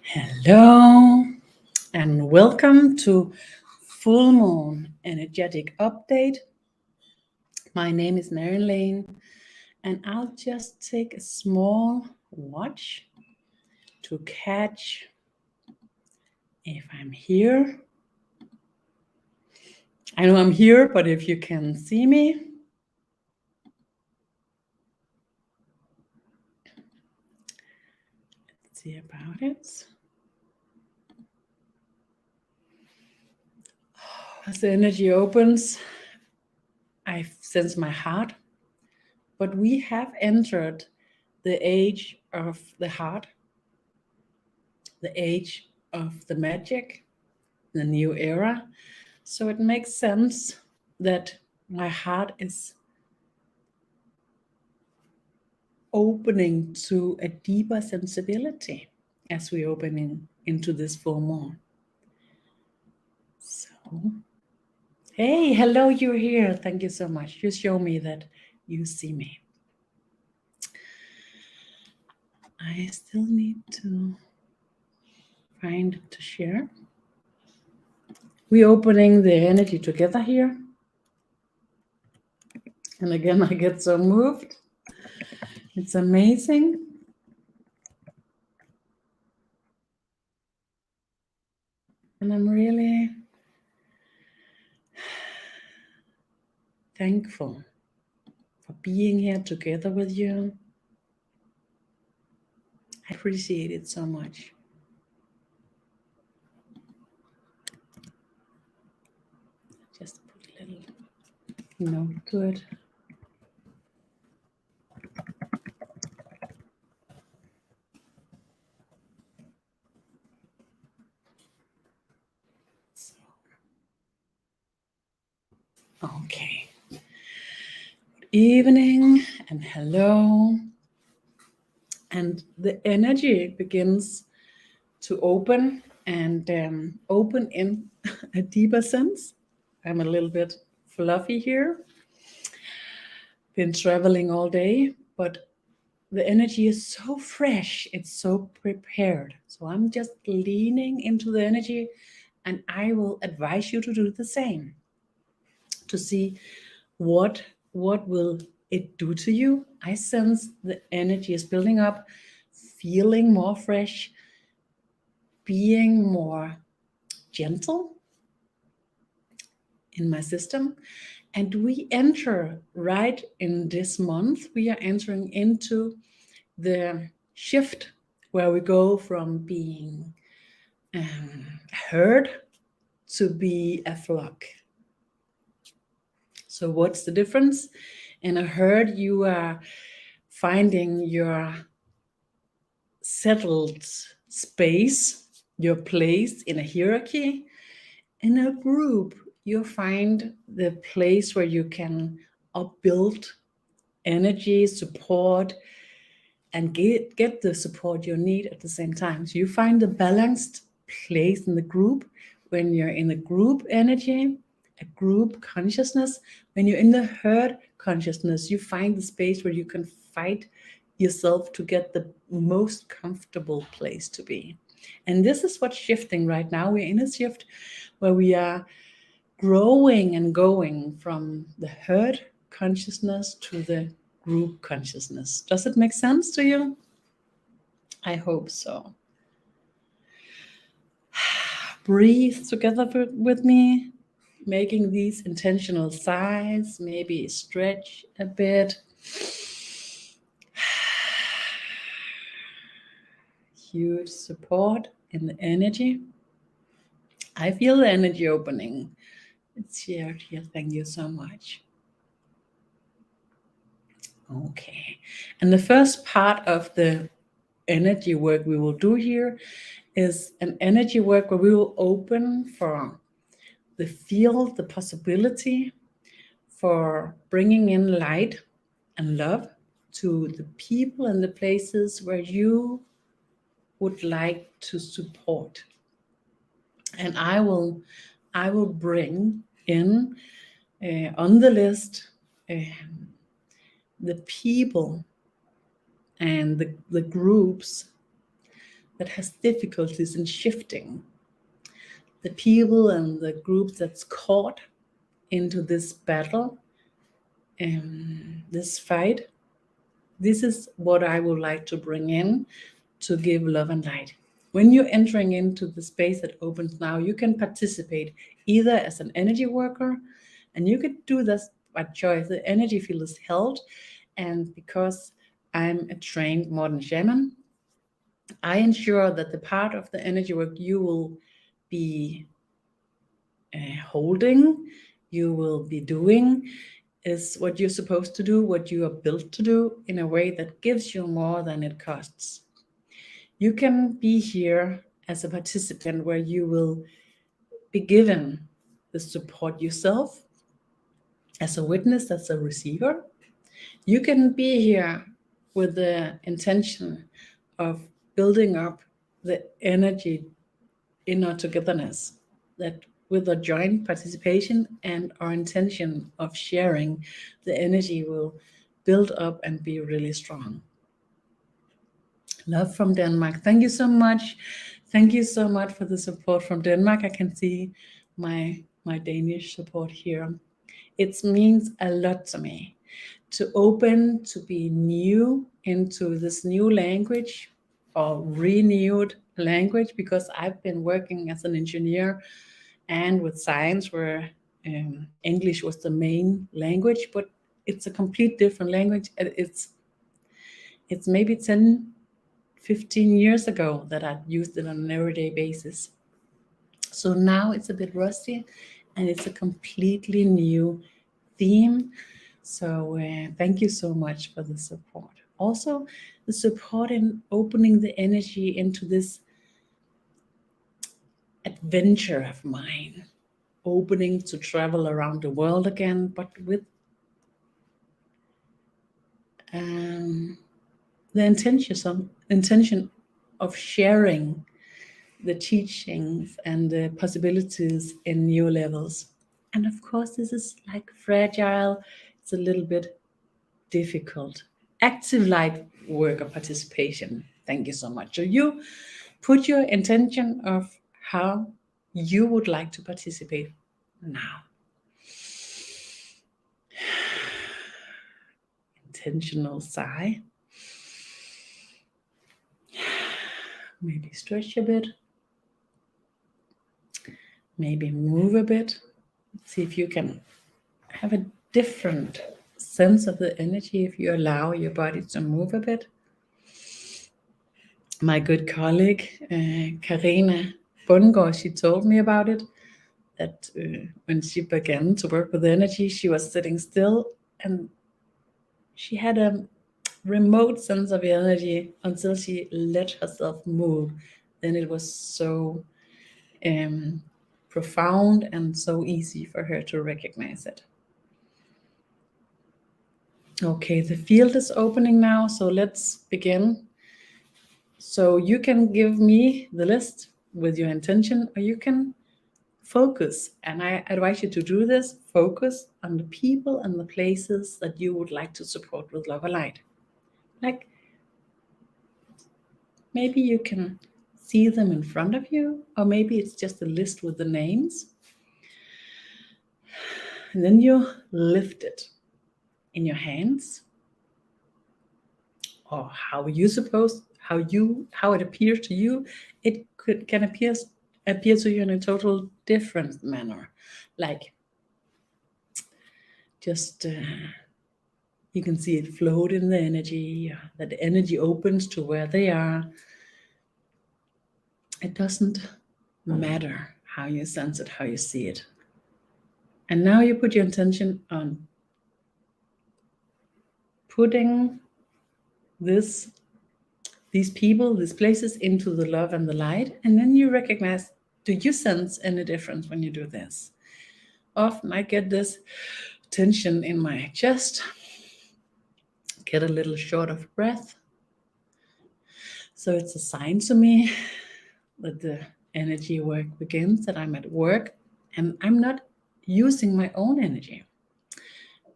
Hello and welcome to Full Moon Energetic Update. My name is Marianne Lane and I'll just take a small watch to catch if I'm here. I know I'm here, but if you can see me. Let's see about it. As the energy opens, I sense my heart, but we have entered the age of the heart, the age of the magic, the new era. So it makes sense that my heart is opening to a deeper sensibility as we open into this full moon. So, hey, hello, you're here. Thank you so much. You show me that you see me. I still need to find it to share. We're opening the energy together here. And again, I get so moved. It's amazing. And I'm really thankful for being here together with you. I appreciate it so much. Just put a little note to it. Okay. Good evening and hello. And the energy begins to open and open in a deeper sense. I'm a little bit fluffy here. Been traveling all day, but the energy is so fresh. It's so prepared. So I'm just leaning into the energy and I will advise you to do the same. To see what will it do to you. I sense the energy is building up, feeling more fresh, being more gentle in my system. And we enter right in this month, we are entering into the shift where we go from being a herd to be a flock. So what's the difference? In a herd, you are finding your settled space, your place in a hierarchy. In a group, you find the place where you can upbuild energy, support, and get the support you need at the same time. So you find the balanced place in the group when you're in a group energy, a group consciousness. When you're in the herd consciousness, you find the space where you can fight yourself to get the most comfortable place to be. And this is what's shifting right now. We're in a shift where we are growing and going from the herd consciousness to the group consciousness. Does it make sense to you? I hope so. Breathe together with me, making these intentional sighs, maybe stretch a bit. Huge support in the energy. I feel the energy opening. It's shared here. Thank you so much. Okay. And the first part of the energy work we will do here is an energy work where we will open for the field, the possibility for bringing in light and love to the people and the places where you would like to support. And I will bring in on the list the people and the groups that has difficulties in shifting, the people and the group that's caught into this battle, this fight. This is what I would like to bring in to give love and light. When you're entering into the space that opens now, you can participate either as an energy worker, and you can do this by choice. The energy field is held, and because I'm a trained modern shaman, I ensure that the part of the energy work you will be holding, you will be doing, is what you're supposed to do, what you are built to do, in a way that gives you more than it costs. You can be here as a participant where you will be given the support yourself as a witness, as a receiver. You can be here with the intention of building up the energy inner togetherness, that with a joint participation and our intention of sharing, the energy will build up and be really strong. Love from Denmark. Thank you so much. Thank you so much for the support from Denmark. I can see my Danish support here. It means a lot to me to open, to be new into this new language or renewed language, because I've been working as an engineer and with science where English was the main language, but it's a complete different language. It's maybe 10, 15 years ago that I used it on an everyday basis. So now it's a bit rusty and it's a completely new theme. So thank you so much for the support. Also, the support in opening the energy into this adventure of mine, opening to travel around the world again, but with the intention of sharing the teachings and the possibilities in new levels. And of course, this is like fragile. It's a little bit difficult. Active light work of participation. Thank you so much. So you put your intention of how you would like to participate now. Intentional sigh. Maybe stretch a bit. Maybe move a bit. See if you can have a different sense of the energy if you allow your body to move a bit. My good colleague, Karina Bundgaard, she told me about it, that when she began to work with energy, she was sitting still and she had a remote sense of energy until she let herself move. Then it was so profound and so easy for her to recognize it. Okay, the field is opening now, so let's begin. So you can give me the list with your intention, or you can focus, and I advise you to do this, focus on the people and the places that you would like to support with love and light. Like, maybe you can see them in front of you, or maybe it's just a list with the names. And then you lift it in your hands, or how it appears to you. It can appear to you in a total different manner. Like, just you can see it float in the energy, that the energy opens to where they are. It doesn't matter how you sense it, how you see it. And now you put your intention on putting these people, these places into the love and the light. And then you recognize, do you sense any difference when you do this? Often I get this tension in my chest, get a little short of breath. So it's a sign to me that the energy work begins, that I'm at work and I'm not using my own energy,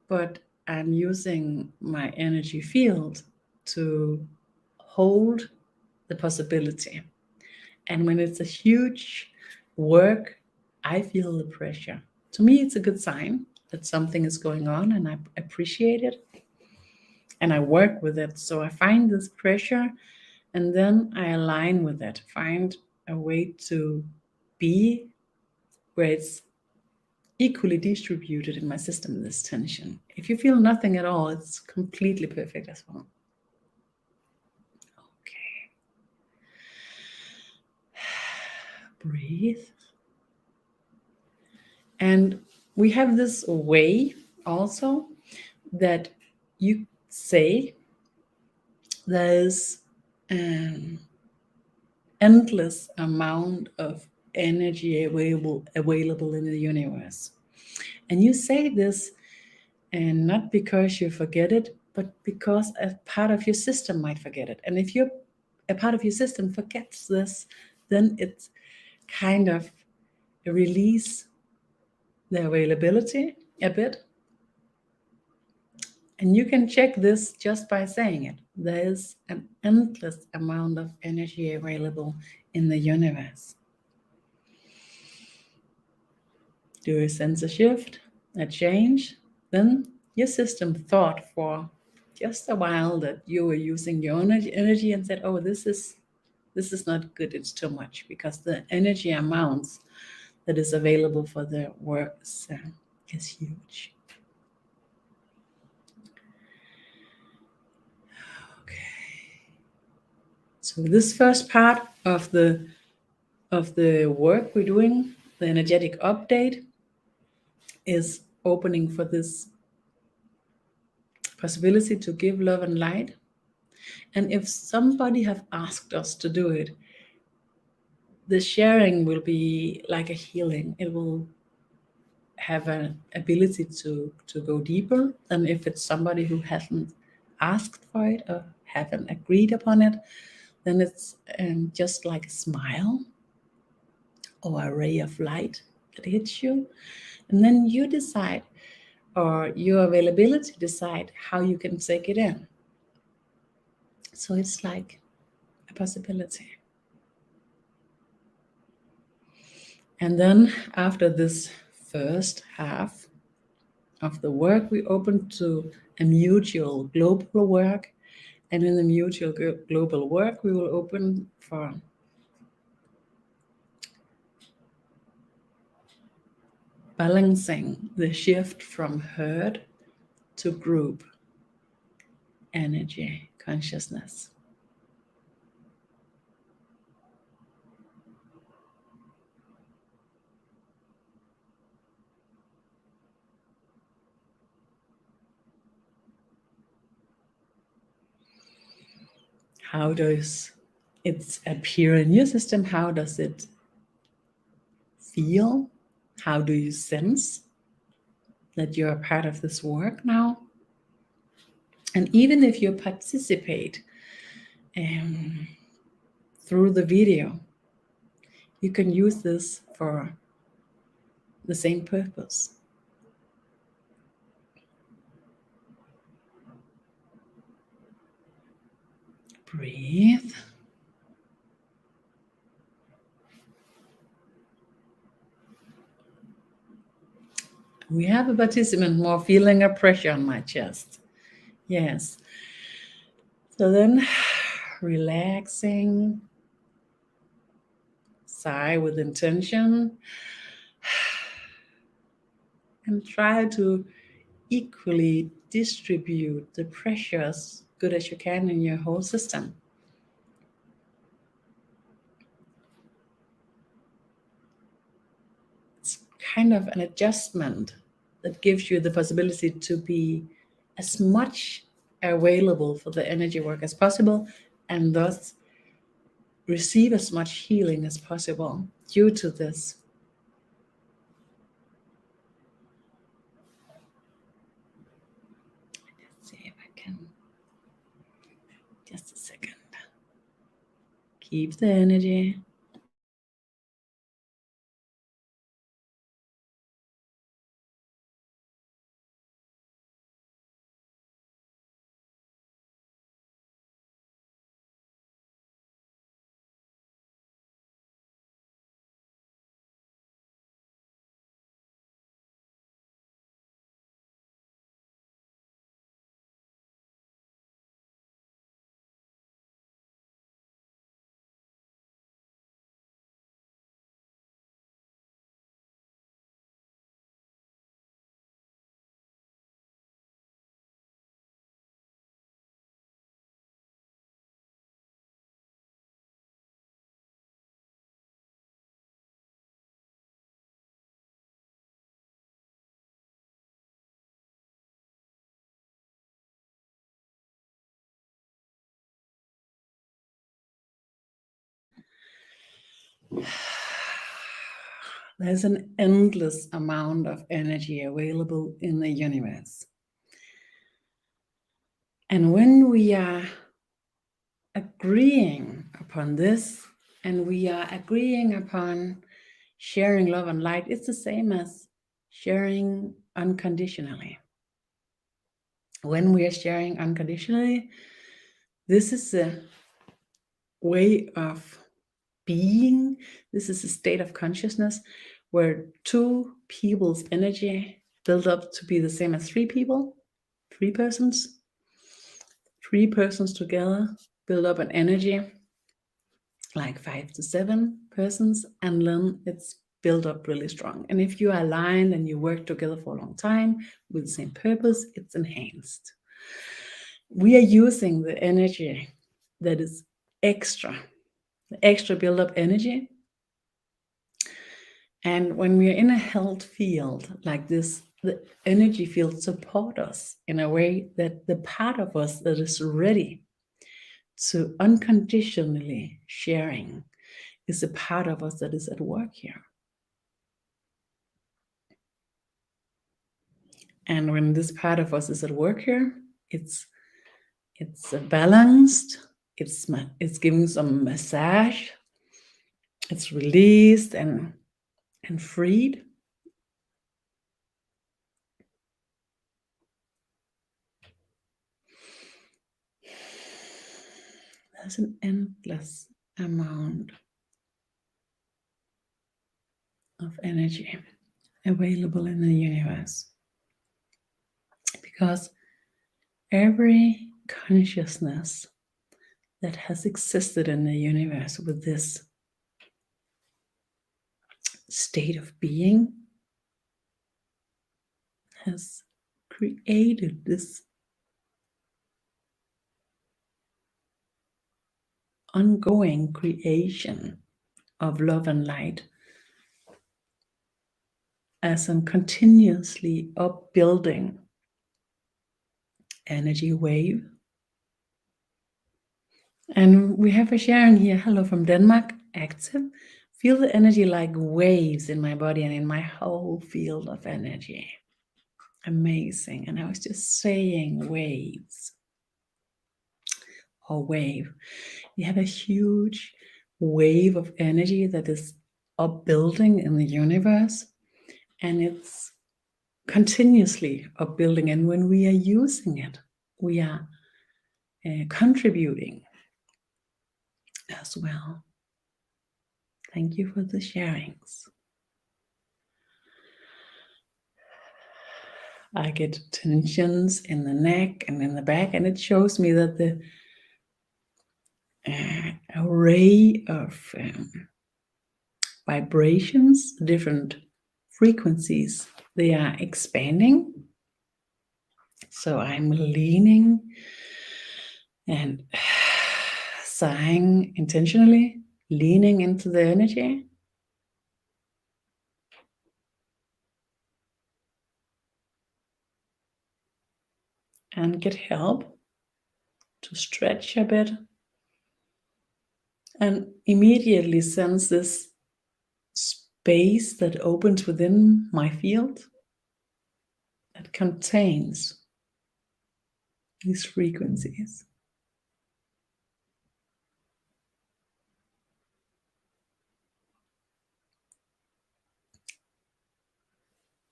but I'm using my energy field to hold the possibility. And when it's a huge work, I feel the pressure. To me, it's a good sign that something is going on, and I appreciate it and I work with it. So I find this pressure and then I align with it, find a way to be where it's equally distributed in my system, this tension. If you feel nothing at all, it's completely perfect as well. Okay. Breathe. And we have this way also that you say there's an endless amount of energy available in the universe. And you say this, and not because you forget it, but because a part of your system might forget it. And if a part of your system forgets this, then it's kind of release the availability a bit. And you can check this just by saying it. There is an endless amount of energy available in the universe. Do you sense a shift, a change? Then your system thought for just a while that you were using your own energy and said, oh, this is not good, it's too much, because the energy amounts that is available for the work is huge. Okay. So this first part of the work we're doing, the energetic update, is opening for this possibility to give love and light. And if somebody have asked us to do it, the sharing will be like a healing. It will have an ability to go deeper than if it's somebody who hasn't asked for it or haven't agreed upon it. Then it's just like a smile or a ray of light that hits you. And then you decide, or your availability decide how you can take it in. So it's like a possibility. And then after this first half of the work, we open to a mutual global work. And in the mutual global work, we will open for balancing the shift from herd to group energy consciousness. How does it appear in your system? How does it feel? How do you sense that you're a part of this work now? And even if you participate through the video, you can use this for the same purpose. Breathe. We have a participant more feeling a pressure on my chest. Yes. So then relaxing, sigh with intention, and try to equally distribute the pressure as good as you can in your whole system. It's kind of an adjustment that gives you the possibility to be as much available for the energy work as possible, and thus receive as much healing as possible due to this. Let's see if I can. Just a second. Keep the energy. There's an endless amount of energy available in the universe. And when we are agreeing upon this, and we are agreeing upon sharing love and light, it's the same as sharing unconditionally. When we are sharing unconditionally, this is a way of being. This is a state of consciousness where two people's energy build up to be the same as three people, three persons. Three persons together build up an energy like 5 to 7 persons, and then it's built up really strong. And if you are aligned and you work together for a long time with the same purpose, it's enhanced. We are using the energy that is extra, the extra build-up energy. And when we are in a held field like this, the energy field support us in a way that the part of us that is ready to unconditionally sharing is a part of us that is at work here. And when this part of us is at work here, it's balanced, it's giving some massage, it's released and freed. There's an endless amount of energy available in the universe, because every consciousness that has existed in the universe with this state of being has created this ongoing creation of love and light as a continuously upbuilding energy wave. And we have a Sharon here, hello from Denmark, active. Feel the energy like waves in my body and in my whole field of energy. Amazing. And I was just saying waves or wave. We have a huge wave of energy that is upbuilding in the universe, and it's continuously upbuilding. And when we are using it, we are contributing as well. Thank you for the sharings. I get tensions in the neck and in the back, and it shows me that the array of vibrations, different frequencies, they are expanding. So I'm leaning and sighing intentionally, leaning into the energy. And get help to stretch a bit. And immediately sense this space that opens within my field that contains these frequencies.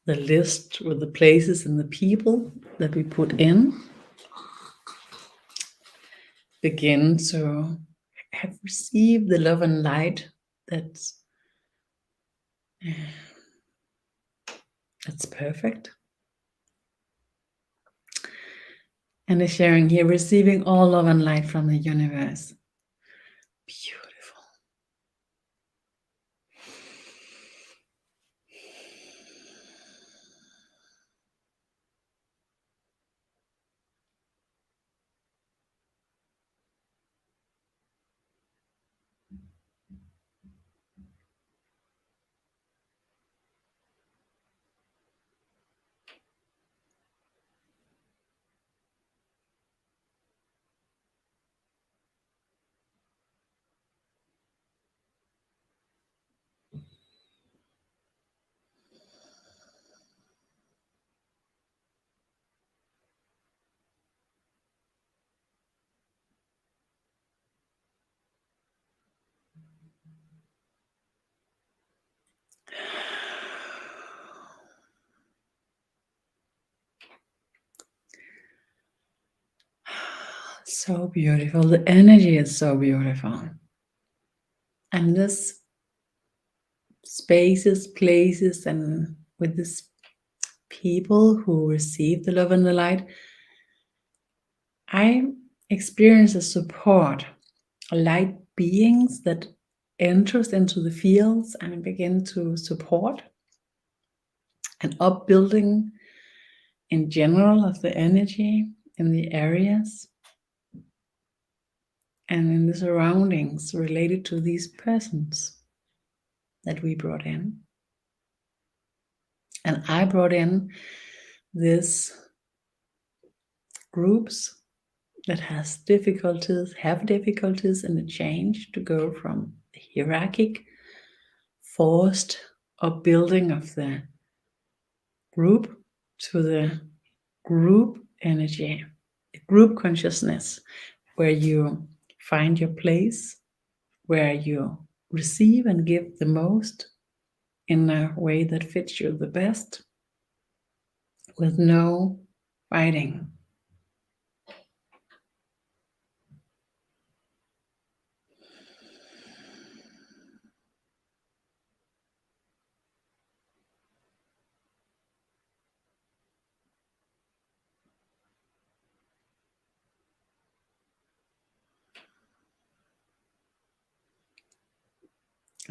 The list with the places and the people that we put in begin to have received the love and light that's perfect. And the sharing here, receiving all love and light from the universe. Beautiful. So beautiful. The energy is so beautiful. And this spaces, places, and with this people who receive the love and the light, I experience a support, light beings that enters into the fields and begin to support and upbuilding in general of the energy in the areas and in the surroundings related to these persons that we brought in. And I brought in these groups that have difficulties in the change to go from the hierarchic forced upbuilding of the group to the group energy, the group consciousness, where you find your place, where you receive and give the most in a way that fits you the best, with no fighting.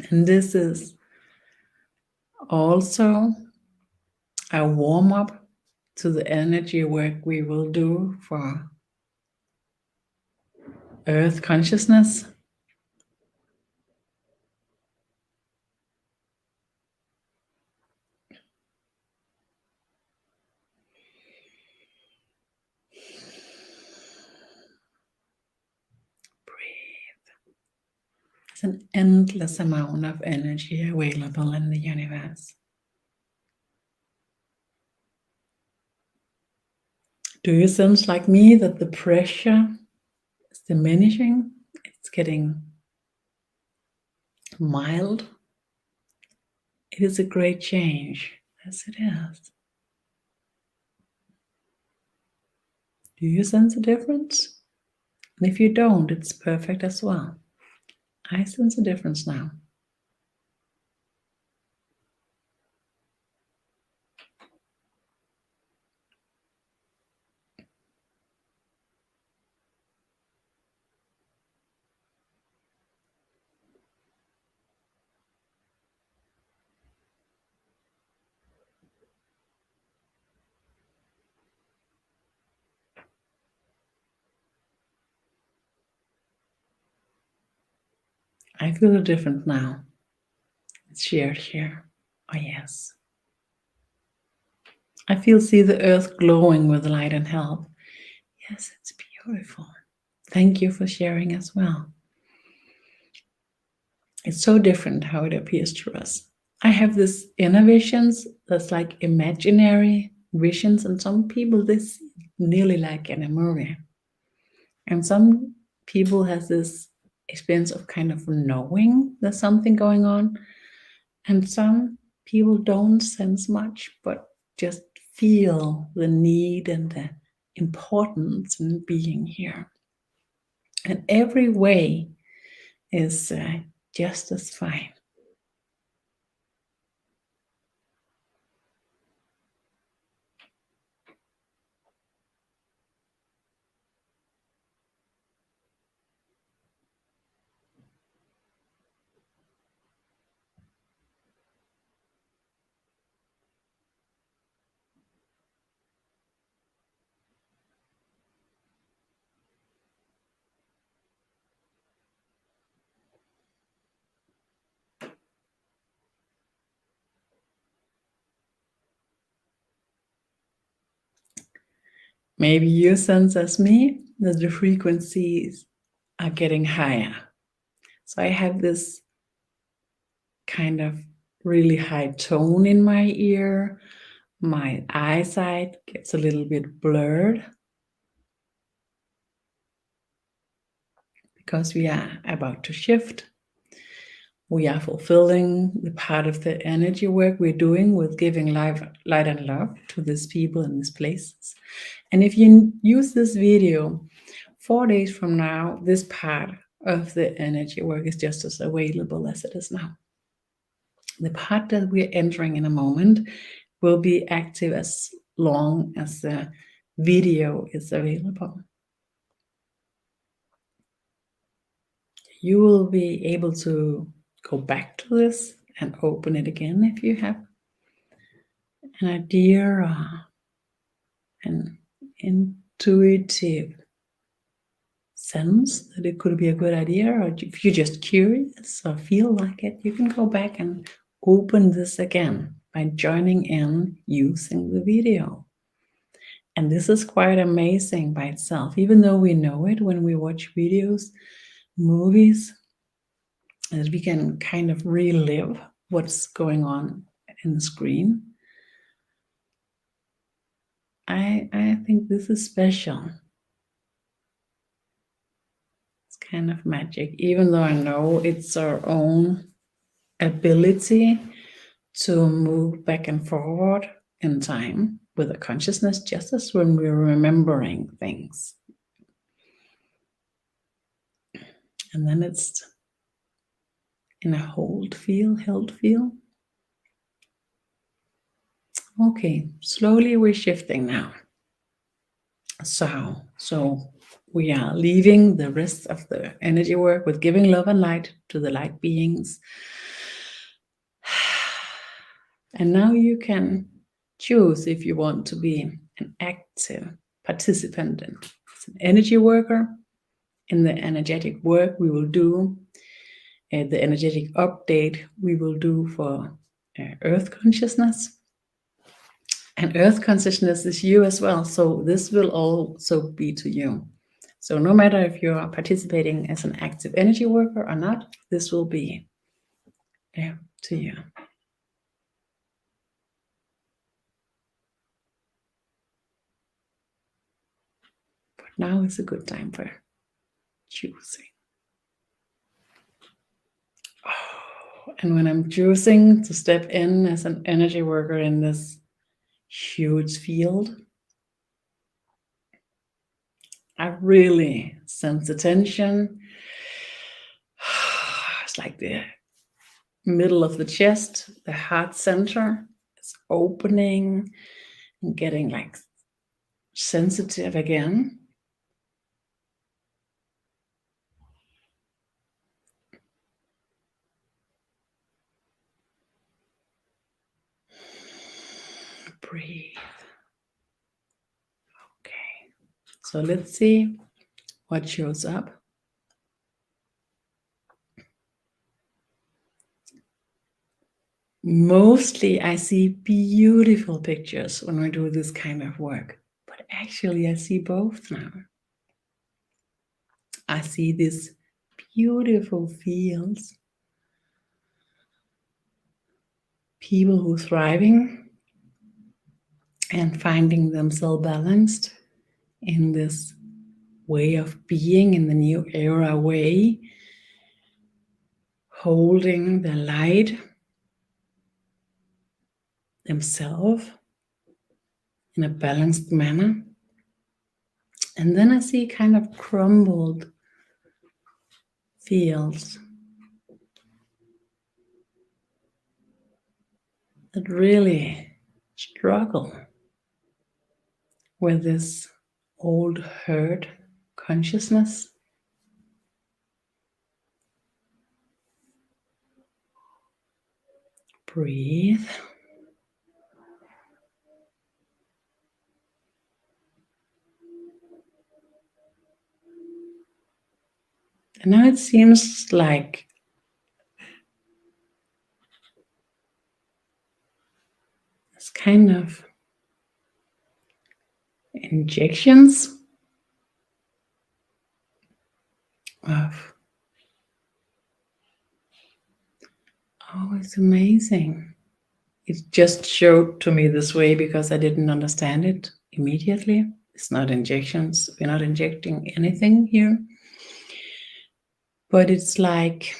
And this is also a warm-up to the energy work we will do for Earth consciousness. Breathe. There's an endless amount of energy available in the universe. Do you sense, like me, that the pressure is diminishing? It's getting mild. It is a great change. Yes, it is. Do you sense a difference? And if you don't, it's perfect as well. I sense a difference now. I feel a difference now. It's shared here. Oh, yes. I see the earth glowing with light and help. Yes, it's beautiful. Thank you for sharing as well. It's so different how it appears to us. I have this inner visions that's like imaginary visions, and some people they see it nearly like in a movie. And some people has this experience of kind of knowing there's something going on. And some people don't sense much, but just feel the need and the importance in being here. And every way is just as fine. Maybe you sense as me that the frequencies are getting higher. So I have this kind of really high tone in my ear. My eyesight gets a little bit blurred because we are about to shift. We are fulfilling the part of the energy work we're doing with giving light and love to these people and these places. And if you use this video 4 days from now, this part of the energy work is just as available as it is now. The part that we're entering in a moment will be active as long as the video is available. You will be able to go back to this and open it again if you have an idea or an intuitive sense that it could be a good idea, or if you're just curious or feel like it, you can go back and open this again by joining in using the video. And this is quite amazing by itself, even though we know it when we watch videos, movies, that we can kind of relive what's going on in the screen. I think this is special. It's kind of magic, even though I know it's our own ability to move back and forward in time with a consciousness, just as when we're remembering things. And then it's in a held feel. Okay, slowly we're shifting now. So we are leaving the rest of the energy work with giving love and light to the light beings. And now you can choose if you want to be an active participant and as an energy worker in the energetic work we will do, the energetic update we will do for Earth consciousness. And Earth consciousness is you as well, so this will also be to you. So no matter if you are participating as an active energy worker or not, this will be to you. But now is a good time for choosing. And when I'm choosing to step in as an energy worker in this huge field, I really sense the tension. It's like the middle of the chest, the heart center is opening and getting like sensitive again. Breathe. Okay, so let's see what shows up. Mostly I see beautiful pictures when we do this kind of work, but actually I see both now. I see these beautiful fields, people who are thriving and finding themselves balanced in this way of being, in the new era way, holding the light themselves in a balanced manner. And then I see kind of crumbled fields that really struggle with this old hurt consciousness. Breathe. And now it seems like it's kind of injections of, oh, it's amazing. It just showed to me this way because I didn't understand it immediately. It's not injections. We're not injecting anything here. But it's like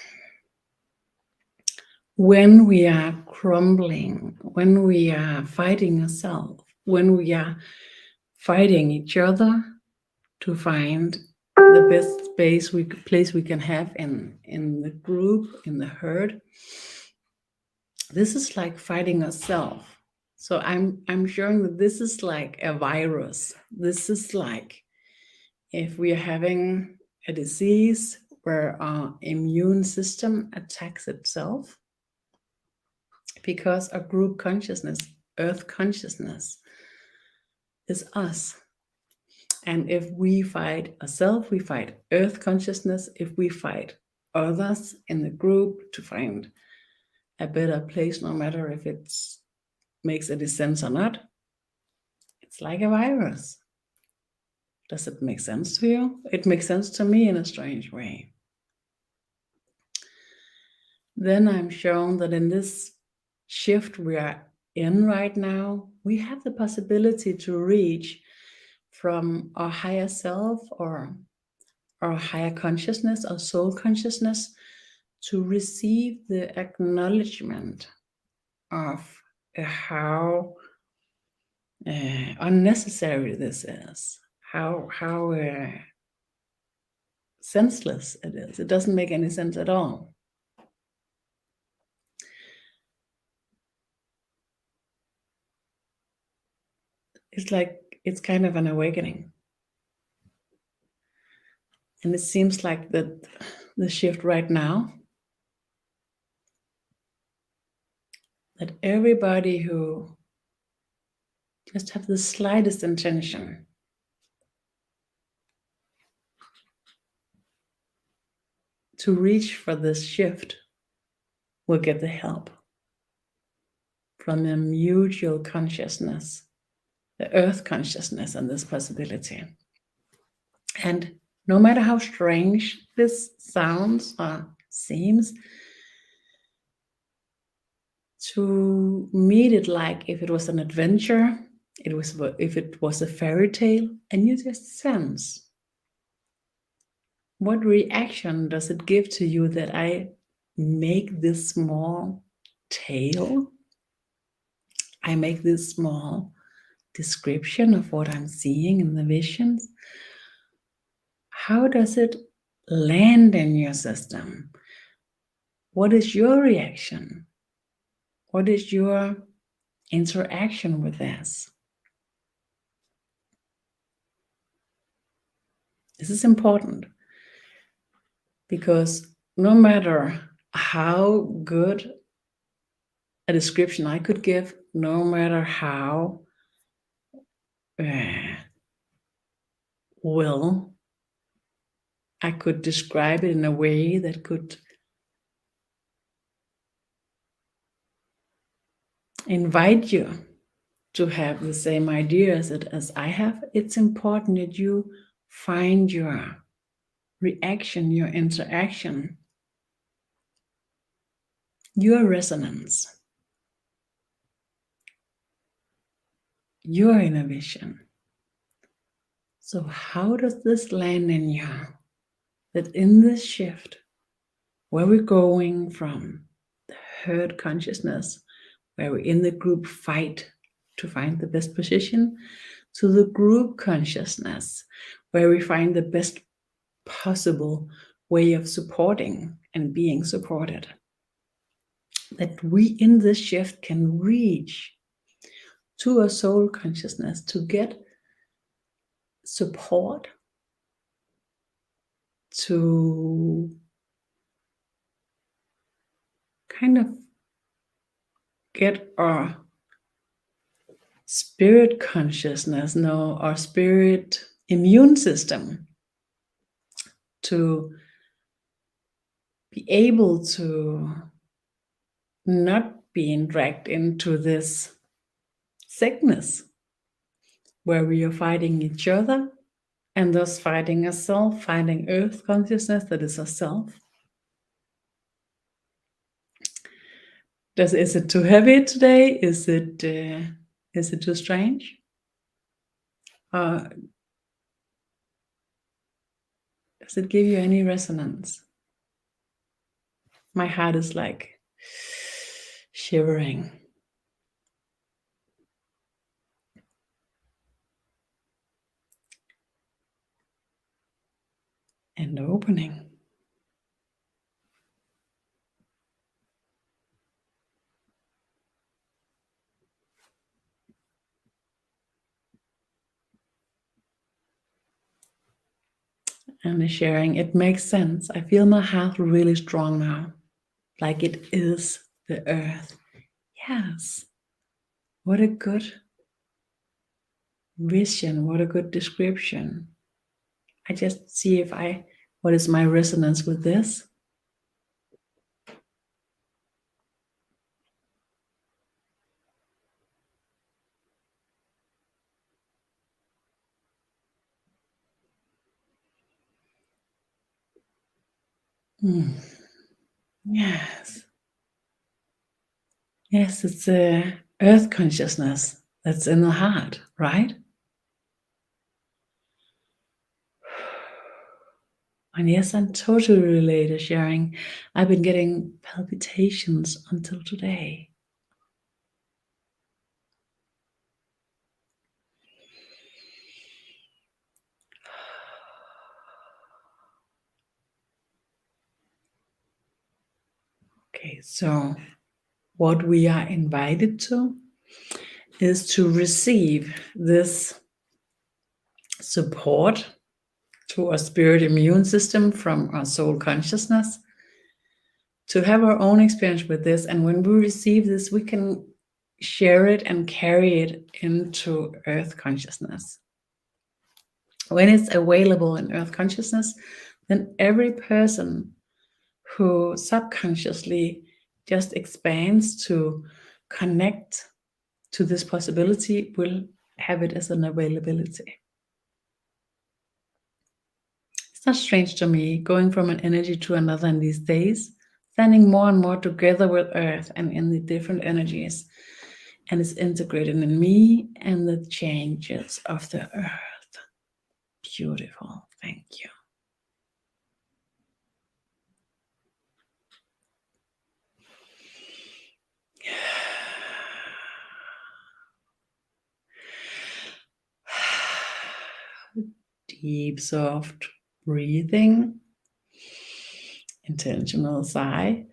when we are crumbling, when we are fighting ourselves, when we are fighting each other to find the best place we can have in the group, in the herd, this is like fighting ourselves. So I'm showing that this is like a virus. This is like if we are having a disease where our immune system attacks itself, because our group consciousness, earth consciousness, is us. And if we fight ourselves, we fight earth consciousness. If we fight others in the group to find a better place, no matter if it makes any sense or not, it's like a virus. Does it make sense to you? It makes sense to me in a strange way. Then I'm shown that in this shift we are in right now, we have the possibility to reach from our higher self or our higher consciousness, our soul consciousness, to receive the acknowledgement of how unnecessary this is, how senseless it is. It doesn't make any sense at all. It's like it's kind of an awakening. And it seems like that the shift right now, that everybody who just have the slightest intention to reach for this shift will get the help from the mutual consciousness, the earth consciousness, and this possibility. And no matter how strange this sounds or seems, to meet it like if it was an adventure, if it was a fairy tale, and you just sense, what reaction does it give to you that I make this small tale? I make this small description of what I'm seeing in the visions. How does it land in your system? What is your reaction? What is your interaction with this? This is important because no matter how good a description I could give, no matter how well I could describe it in a way that could invite you to have the same idea as I have, it's important that you find your reaction, your interaction, your resonance, your inner vision. So how does this land in you? That in this shift, where we're going from the herd consciousness, where we in the group fight to find the best position, to the group consciousness, where we find the best possible way of supporting and being supported. That we in this shift can reach to a soul consciousness to get support, to kind of get our spirit consciousness, no, our spirit immune system to be able to not being dragged into this sickness where we are fighting each other and thus fighting ourselves, fighting earth consciousness that is ourself. Is it too heavy today? Is it too strange? Does it give you any resonance? My heart is like, shivering and opening. And the sharing, it makes sense. I feel my heart really strong now, like it is the earth. Yes. What a good vision, what a good description. I just see what is my resonance with this? Yes. Yes, it's a earth consciousness that's in the heart, right? And yes, I'm totally related, sharing. I've been getting palpitations until today. Okay, so what we are invited to is to receive this support to our spirit immune system from our soul consciousness, to have our own experience with this. And when we receive this, we can share it and carry it into earth consciousness. When it's available in earth consciousness, then every person who subconsciously just expands to connect to this possibility will have it as an availability. It's not strange to me, going from an energy to another in these days, standing more and more together with earth and in the different energies, and it's integrated in me and the changes of the earth. Beautiful. Thank you. Deep, soft breathing. Intentional sigh.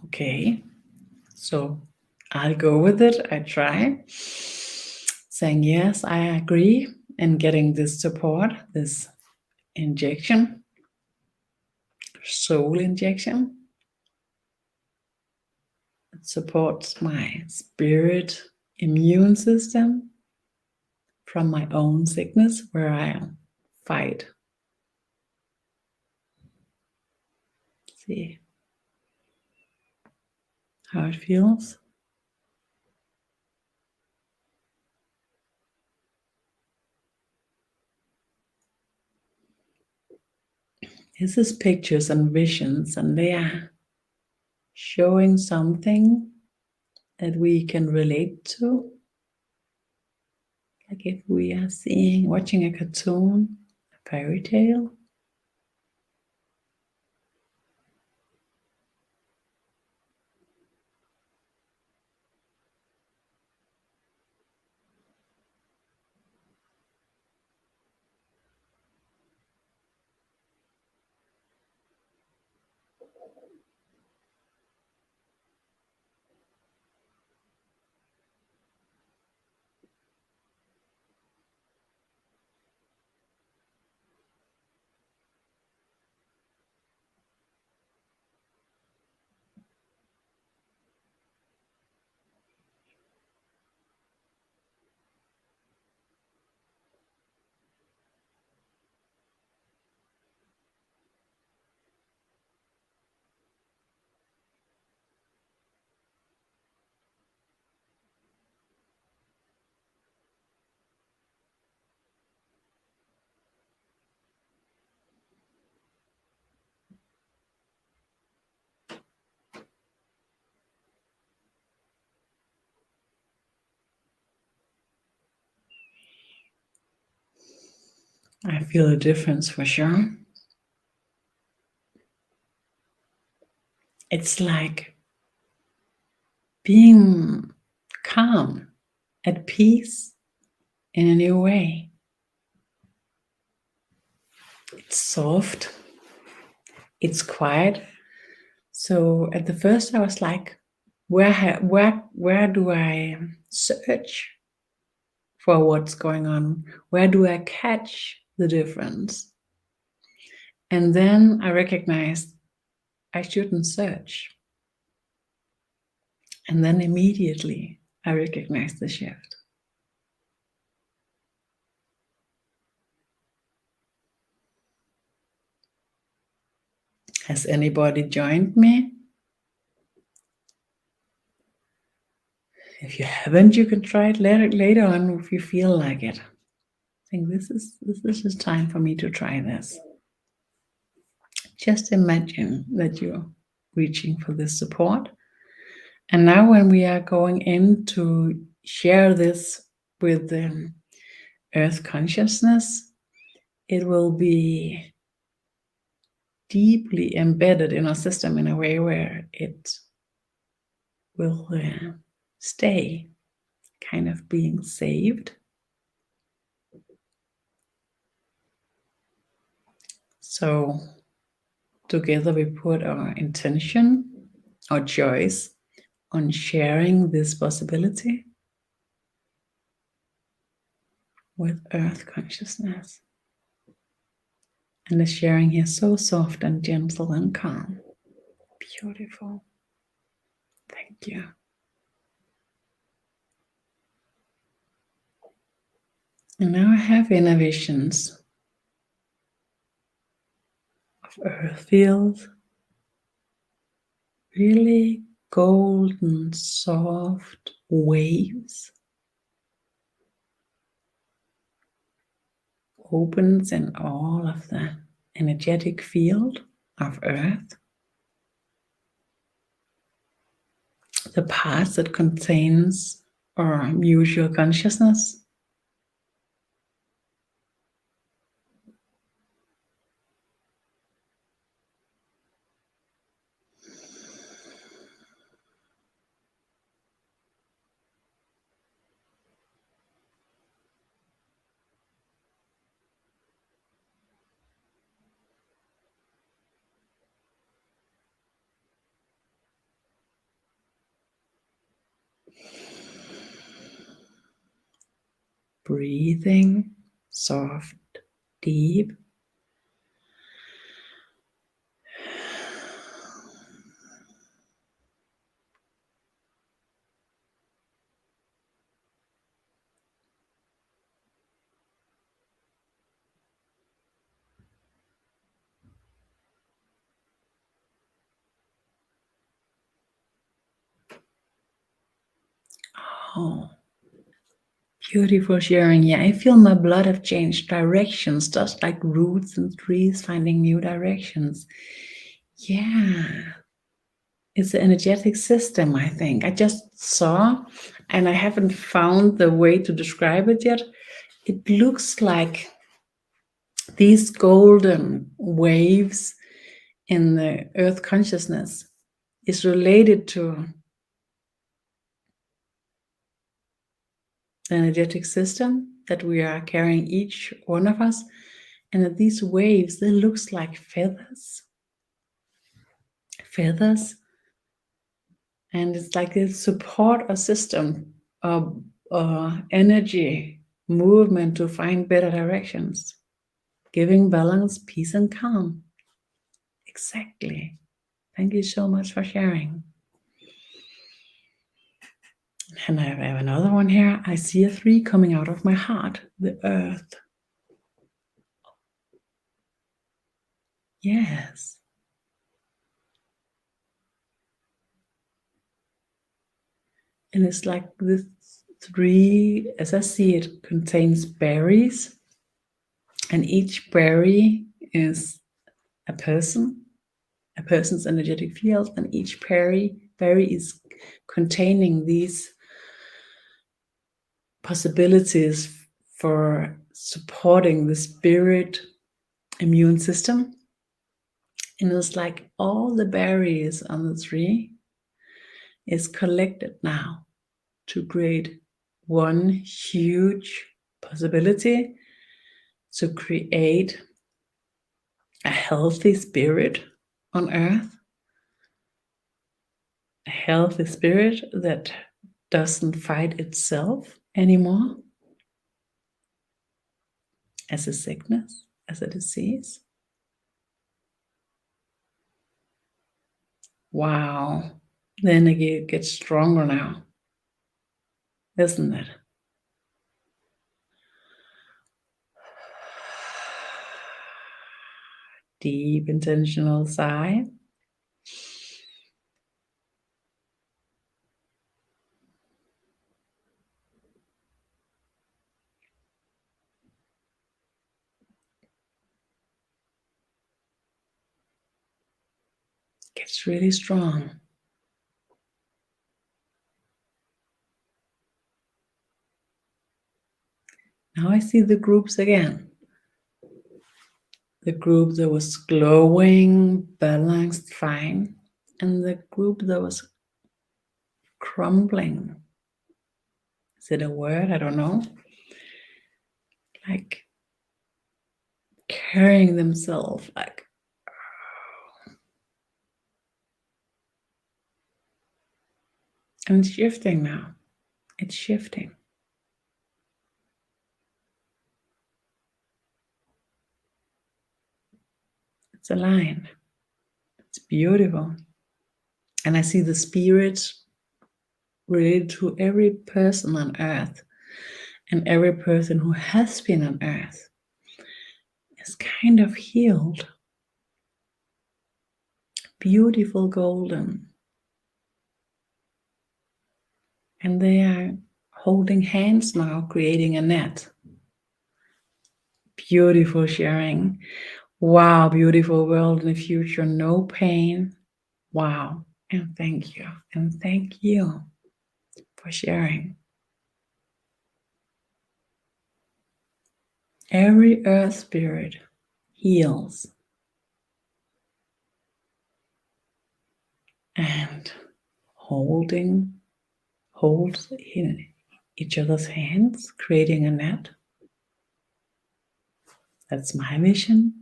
Okay, so I'll go with it. I try. Saying yes, I agree, and getting this support, this injection, soul injection. It supports my spirit immune system from my own sickness where I fight. See how it feels. This is pictures and visions, and they are showing something that we can relate to. Like if we are watching a cartoon, a fairy tale. I feel a difference for sure. It's like being calm, at peace in a new way. It's soft, it's quiet. So at the first I was like, where do I search for what's going on? Where do I catch the difference? And then I recognized I shouldn't search. And then immediately I recognized the shift. Has anybody joined me? If you haven't, you can try it later on if you feel like it. I think this is time for me to try this. Just imagine that you're reaching for this support. And now when we are going in to share this with the Earth consciousness, it will be deeply embedded in our system in a way where it will stay kind of being saved. So together we put our intention, our choice on sharing this possibility with Earth consciousness. And the sharing here so soft and gentle and calm. Beautiful. Thank you. And now I have inner visions of earth fields, really golden, soft waves, opens in all of the energetic field of earth. The parts that contains our mutual consciousness. Breathing soft, deep. Oh, beautiful sharing. Yeah, I feel my blood have changed directions, just like roots and trees finding new directions. Yeah, it's an energetic system, I think. I just saw, and I haven't found the way to describe it yet. It looks like these golden waves in the earth consciousness is related to the energetic system that we are carrying, each one of us, and that these waves, they looks like feathers, and it's like a support a system of energy movement to find better directions, giving balance, peace, and calm. Exactly. Thank you so much for sharing. And I have another one here. I see a 3 coming out of my heart, the earth. Yes. And it's like this 3, as I see it, contains berries. And each berry is a person's energetic field. And each berry is containing these possibilities for supporting the spirit immune system. And it's like all the berries on the tree is collected now to create one huge possibility to create a healthy spirit on earth, a healthy spirit that doesn't fight itself anymore as a sickness, as a disease. Wow, the energy gets stronger now, isn't it? Deep intentional sigh. Gets really strong. Now I see the groups again. The group that was glowing, balanced, fine, and the group that was crumbling. Is it a word? I don't know. Like carrying themselves, like. And it's shifting now. It's shifting. It's aligned. It's beautiful. And I see the spirits related to every person on earth, and every person who has been on earth is kind of healed. Beautiful golden. And they are holding hands now, creating a net. Beautiful sharing. Wow, beautiful world in the future. No pain. Wow. And thank you. And thank you for sharing. Every earth spirit heals and holds in each other's hands, creating a net. That's my vision.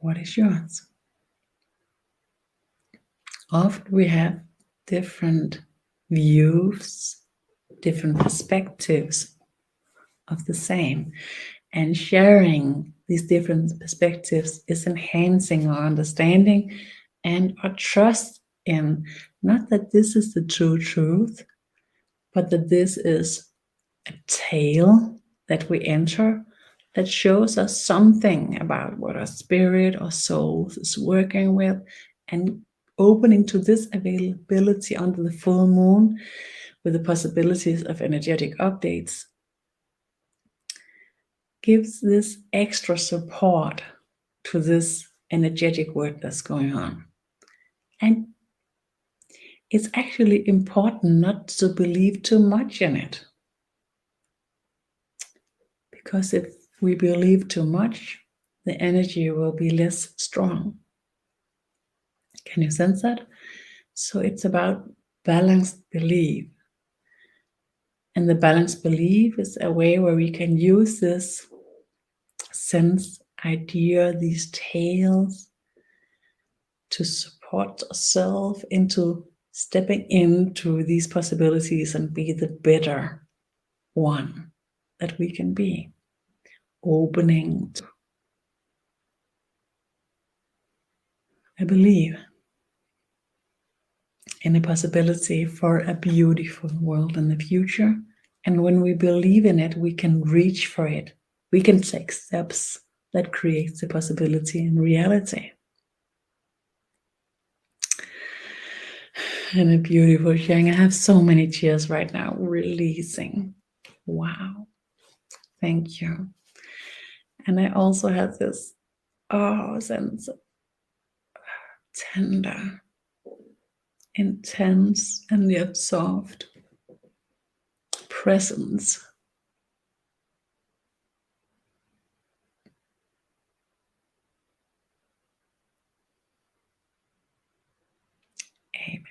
What is yours? Often we have different views, different perspectives of the same, and sharing these different perspectives is enhancing our understanding and our trust in not that this is the true truth, but that this is a tale that we enter that shows us something about what our spirit or soul is working with, and opening to this availability under the full moon with the possibilities of energetic updates gives this extra support to this energetic work that's going on. And it's actually important not to believe too much in it. Because if we believe too much, the energy will be less strong. Can you sense that? So it's about balanced belief. And the balanced belief is a way where we can use this sense, idea, these tales to support ourselves into stepping into these possibilities and be the better one that we can be. Opening to, I believe, in a possibility for a beautiful world in the future. And when we believe in it, we can reach for it. We can take steps that create the possibility in reality. And a beautiful sharing. I have so many tears right now, releasing. Wow. Thank you. And I also have this sense of tender intense and yet soft presence. Amen.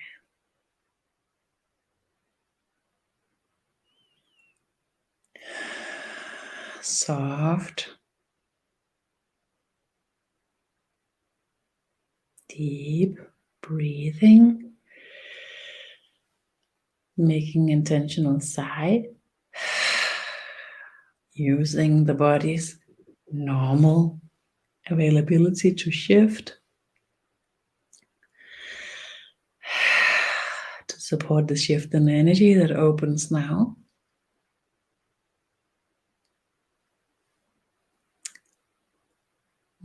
Soft, deep breathing, making intentional sigh, using the body's normal availability to shift, to support the shift in energy that opens now.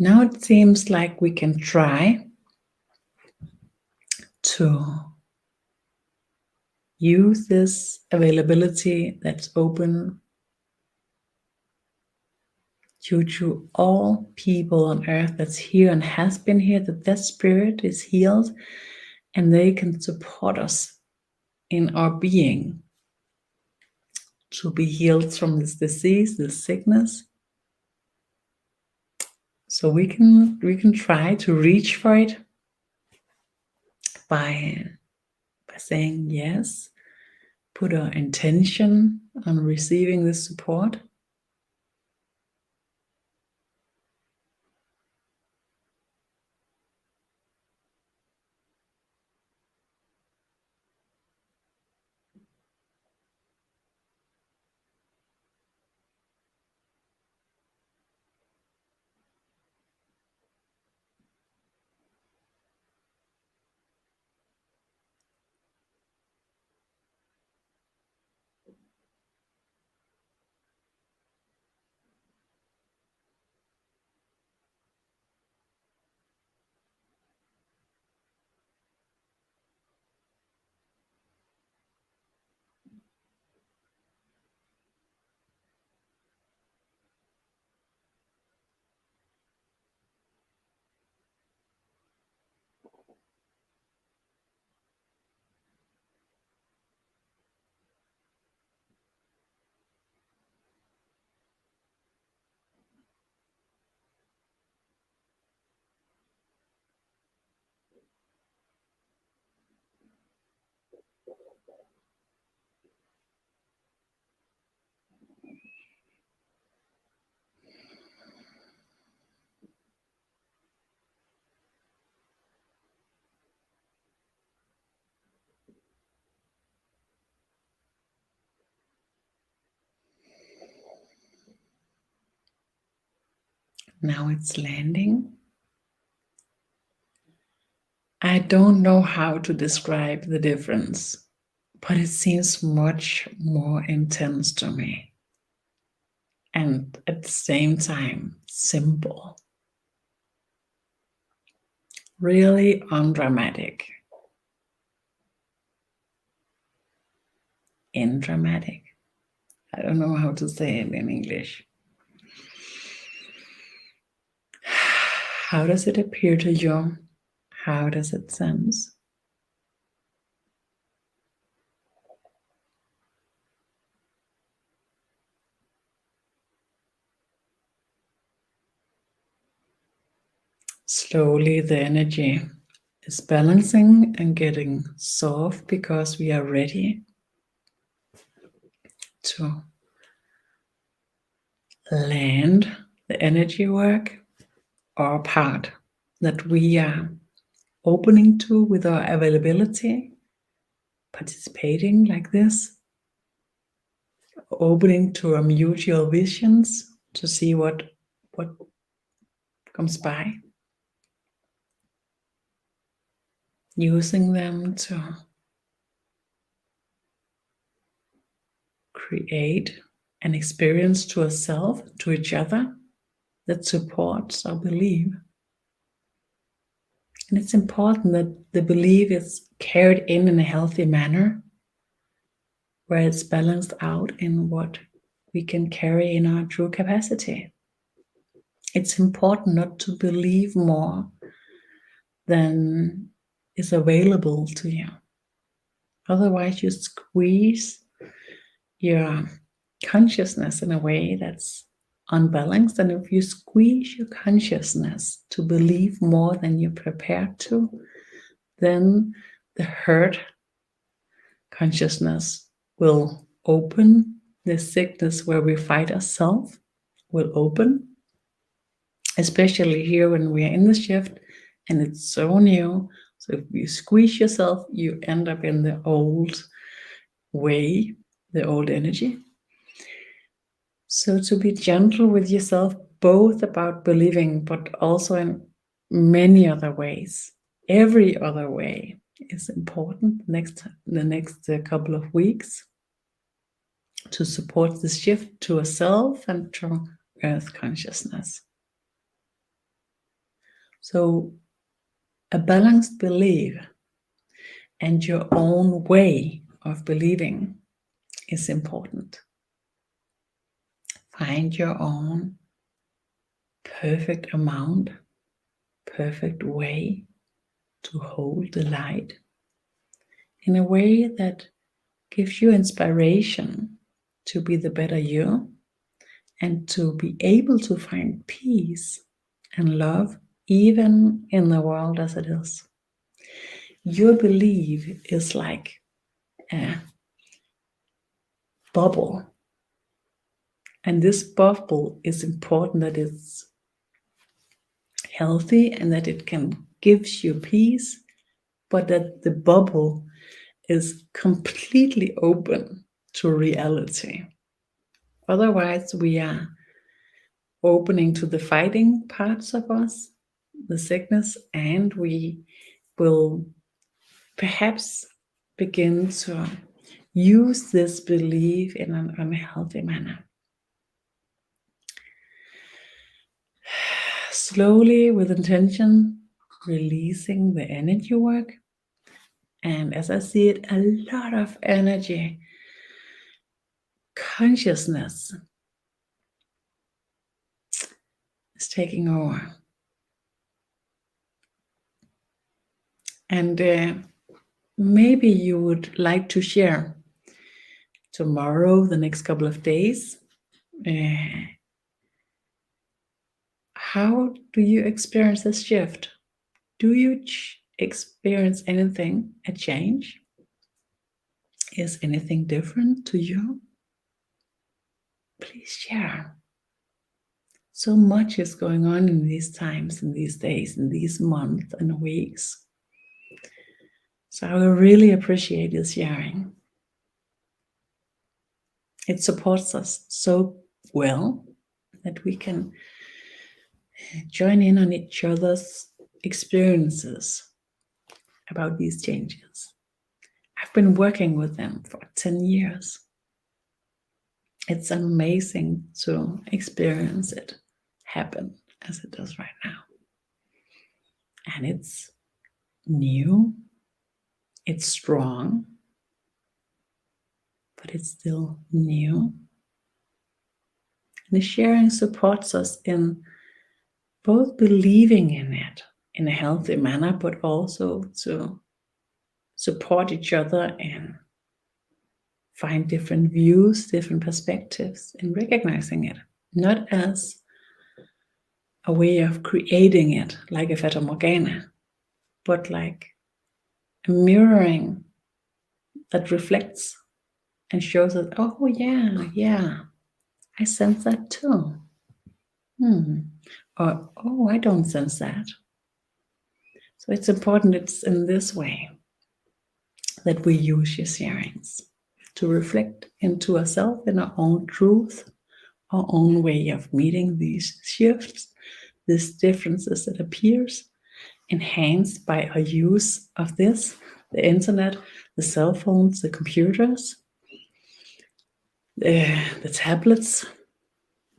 Now it seems like we can try to use this availability that's open due to all people on earth that's here and has been here, that spirit is healed and they can support us in our being to be healed from this disease, this sickness. So we can try to reach for it by saying yes, put our intention on receiving this support. Now it's landing. I don't know how to describe the difference, but it seems much more intense to me. And at the same time, simple. Really undramatic. Indramatic. I don't know how to say it in English. How does it appear to you? How does it sense? Slowly the energy is balancing and getting soft because we are ready to land the energy work, our part that we are opening to with our availability, participating like this, opening to our mutual visions to see what comes by, using them to create an experience to ourselves, to each other, that supports our belief. And it's important that the belief is carried in a healthy manner, where it's balanced out in what we can carry in our true capacity. It's important not to believe more than is available to you. Otherwise, you squeeze your consciousness in a way that's unbalanced. And if you squeeze your consciousness to believe more than you're prepared to, then the hurt consciousness will open. The sickness where we fight ourselves will open, especially here when we are in the shift and it's so new. So if you squeeze yourself, you end up in the old way, the old energy. So to be gentle with yourself, both about believing, but also in many other ways. Every other way is important the next couple of weeks to support the shift to a self and to earth consciousness. So a balanced belief and your own way of believing is important. Find your own perfect amount, perfect way to hold the light in a way that gives you inspiration to be the better you and to be able to find peace and love even in the world as it is. Your belief is like a bubble, and this bubble is important that it's healthy and that it can gives you peace, but that the bubble is completely open to reality. Otherwise, we are opening to the fighting parts of us, the sickness, and we will perhaps begin to use this belief in an unhealthy manner. Slowly, with intention, releasing the energy work. And as I see it, a lot of energy, consciousness is taking over. And maybe you would like to share tomorrow, the next couple of days, how do you experience this shift? Do you experience anything, a change? Is anything different to you? Please share. So much is going on in these times, in these days, in these months and weeks. So I will really appreciate your sharing. It supports us so well that we can join in on each other's experiences about these changes. I've been working with them for 10 years. It's amazing to experience it happen as it does right now. And it's new, it's strong, but it's still new. And the sharing supports us in both believing in it in a healthy manner, but also to support each other and find different views, different perspectives, and recognizing it, not as a way of creating it like a Fata Morgana, but like a mirroring that reflects and shows us, oh yeah, I sense that too. Or, oh, I don't sense that. So it's important, it's in this way that we use your sharings to reflect into ourselves in our own truth, our own way of meeting these shifts, these differences that appears, enhanced by our use of this, the internet, the cell phones, the computers, the tablets.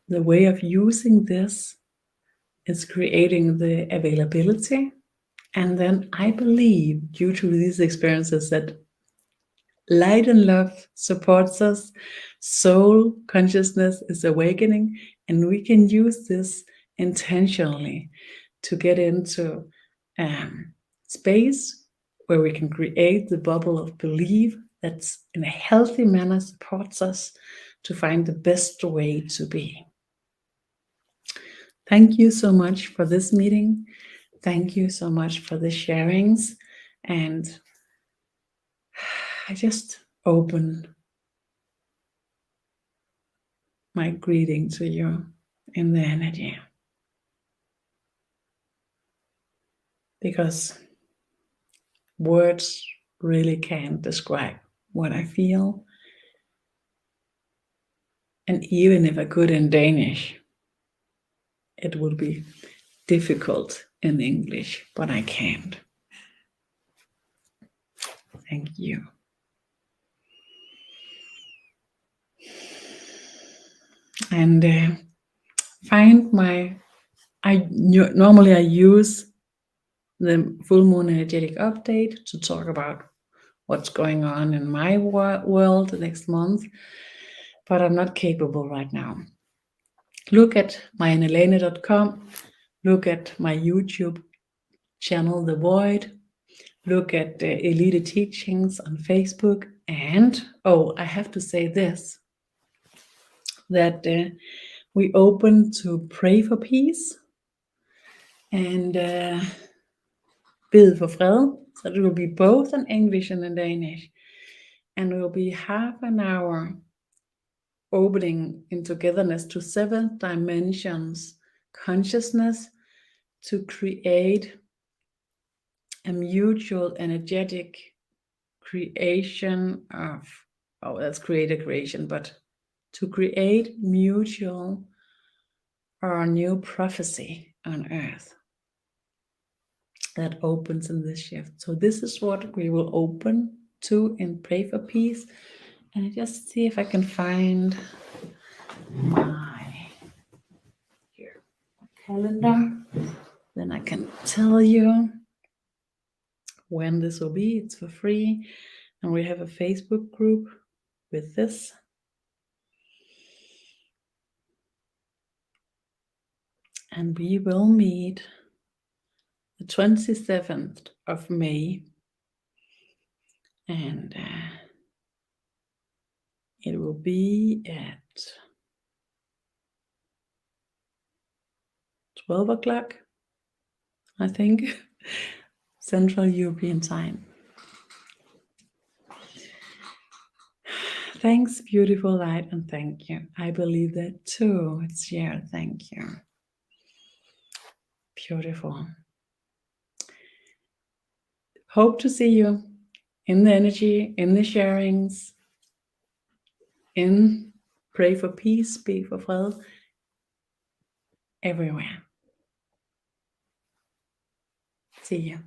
The way of using this is creating the availability. And then I believe, due to these experiences, that light and love supports us, soul consciousness is awakening, and we can use this intentionally to get into space where we can create the bubble of belief that's in a healthy manner supports us to find the best way to be. Thank you so much for this meeting. Thank you so much for the sharings. And I just open my greeting to you in the energy. Because words really can't describe what I feel. And even if I could in Danish, it would be difficult in English, but I can't. Thank you. And find my, normally I use the full moon energetic update to talk about what's going on in my world the next month, but I'm not capable right now. Look at mariannelane.com, look at my YouTube channel, The Void, look at the Elite Teachings on Facebook, and, I have to say this, that we open to pray for peace and bid for fred. So it will be both in English and in Danish. And it will be half an hour opening in togetherness to 7 dimensions consciousness to create a mutual energetic creation of, that's create a creation, but to create mutual or new prophecy on earth that opens in this shift. So this is what we will open to in Pray for Peace. And I just see if I can find my calendar. Then I can tell you when this will be. It's for free. And we have a Facebook group with this. And we will meet the 27th of May. And it will be at 12 o'clock, I think, Central European Time. Thanks, beautiful light, and thank you. I believe that too. It's here. Thank you. Beautiful. Hope to see you in the energy, in the sharings, in Pray for Peace, Be for Fred, everywhere. See you.